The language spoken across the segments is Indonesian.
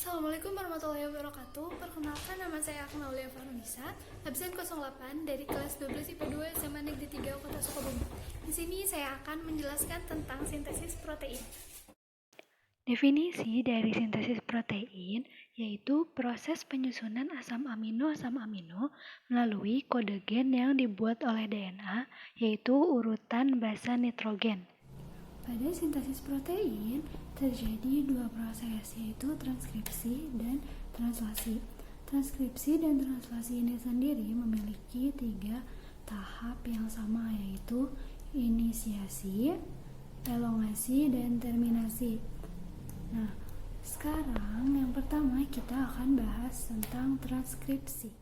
Assalamualaikum warahmatullahi wabarakatuh. Perkenalkan, nama saya Akmal Aulia Farnisa, absen 08 dari kelas 12 IPA 2 SMA Negeri 3 Kota Sukabumi. Di sini saya akan menjelaskan tentang sintesis protein. Definisi dari sintesis protein yaitu proses penyusunan asam amino melalui kode gen yang dibuat oleh DNA, yaitu urutan basa nitrogen. Pada sintesis protein terjadi dua proses, yaitu transkripsi dan translasi. Transkripsi dan translasi ini sendiri memiliki tiga tahap yang sama, yaitu inisiasi, elongasi, dan terminasi. Nah, sekarang yang pertama kita akan bahas tentang transkripsi.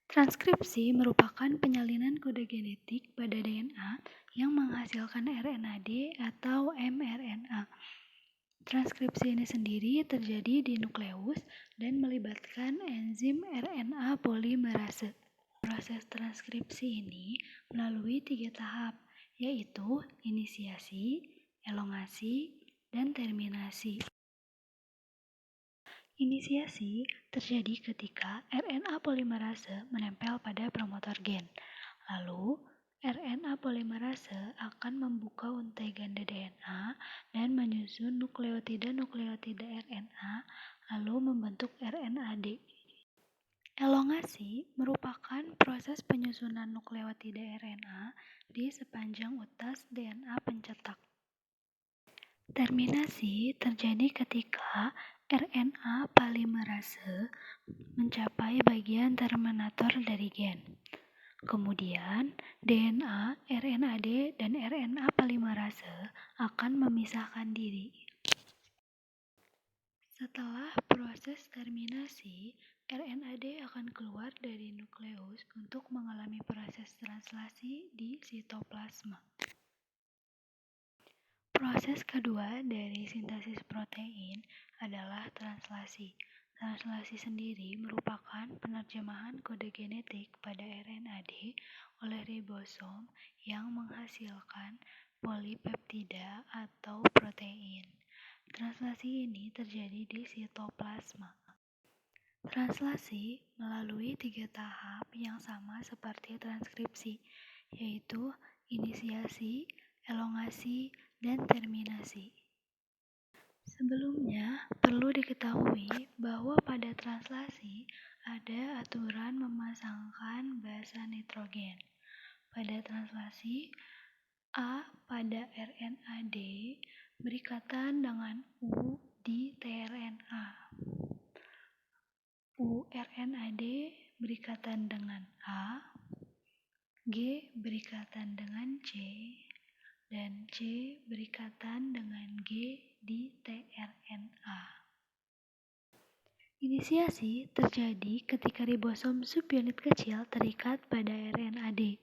Transkripsi merupakan penyalinan kode genetik pada DNA yang menghasilkan RNAD atau mRNA. Transkripsi ini sendiri terjadi di nukleus dan melibatkan enzim RNA polimerase. Proses transkripsi ini melalui 3 tahap, yaitu inisiasi, elongasi, dan terminasi. Inisiasi terjadi ketika RNA polimerase menempel pada promotor gen. Lalu, RNA polimerase akan membuka untai ganda DNA dan menyusun nukleotida RNA, lalu membentuk RNAD. Elongasi merupakan proses penyusunan nukleotida RNA di sepanjang utas DNA pencetak. Terminasi terjadi ketika RNA polimerase mencapai bagian terminator dari gen. Kemudian, DNA, RNAD, dan RNA polimerase akan memisahkan diri. Setelah proses terminasi, RNAD akan keluar dari nukleus untuk mengalami proses translasi di sitoplasma. Proses kedua dari sintesis protein adalah translasi. Translasi sendiri merupakan penerjemahan kode genetik pada RNAD oleh ribosom yang menghasilkan polipeptida atau protein. Translasi ini terjadi di sitoplasma. Translasi melalui 3 tahap yang sama seperti transkripsi, yaitu inisiasi, elongasi, dan terminasi. Sebelumnya, perlu diketahui bahwa pada translasi ada aturan memasangkan basa nitrogen. Pada translasi, A pada RNAD berikatan dengan U di tRNA. uRNAD berikatan dengan A, G berikatan dengan C, dan C berikatan dengan G di tRNA. Inisiasi terjadi ketika ribosom subunit kecil terikat pada RNAD.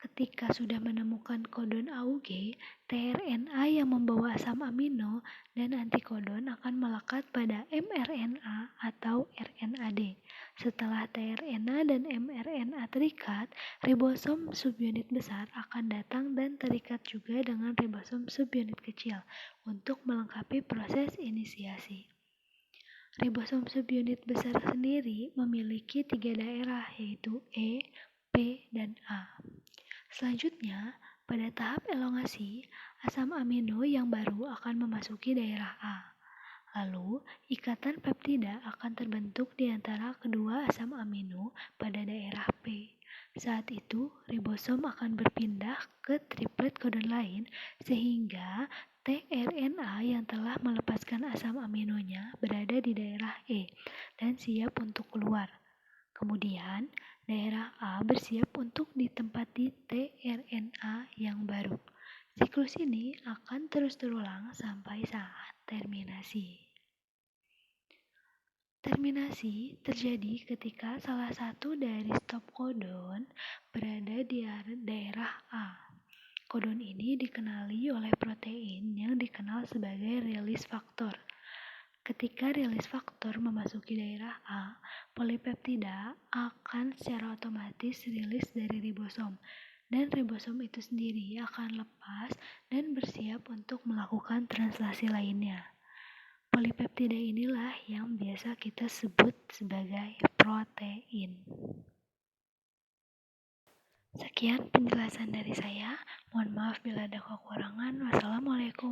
Ketika sudah menemukan kodon AUG, tRNA yang membawa asam amino dan antikodon akan melekat pada mRNA atau RNAD. Setelah tRNA dan mRNA terikat, ribosom subunit besar akan datang dan terikat juga dengan ribosom subunit kecil untuk melengkapi proses inisiasi. Ribosom subunit besar sendiri memiliki 3 daerah, yaitu E, P, dan A. Selanjutnya, pada tahap elongasi, asam amino yang baru akan memasuki daerah A. Lalu, ikatan peptida akan terbentuk di antara kedua asam amino pada daerah P. Saat itu, ribosom akan berpindah ke triplet kodon lain sehingga tRNA yang telah melepaskan asam aminonya berada di daerah E dan siap untuk keluar. Kemudian, daerah A bersiap untuk ditempati tRNA yang baru. Siklus ini akan terus terulang sampai saat terminasi. Terminasi terjadi ketika salah satu dari stop kodon berada di daerah A. Kodon ini dikenali oleh protein yang dikenal sebagai release factor. Ketika release faktor memasuki daerah A, polipeptida akan secara otomatis rilis dari ribosom dan ribosom itu sendiri akan lepas dan bersiap untuk melakukan translasi lainnya. Polipeptida inilah yang biasa kita sebut sebagai protein. Sekian penjelasan dari saya. Mohon maaf bila ada kekurangan. Wassalamualaikum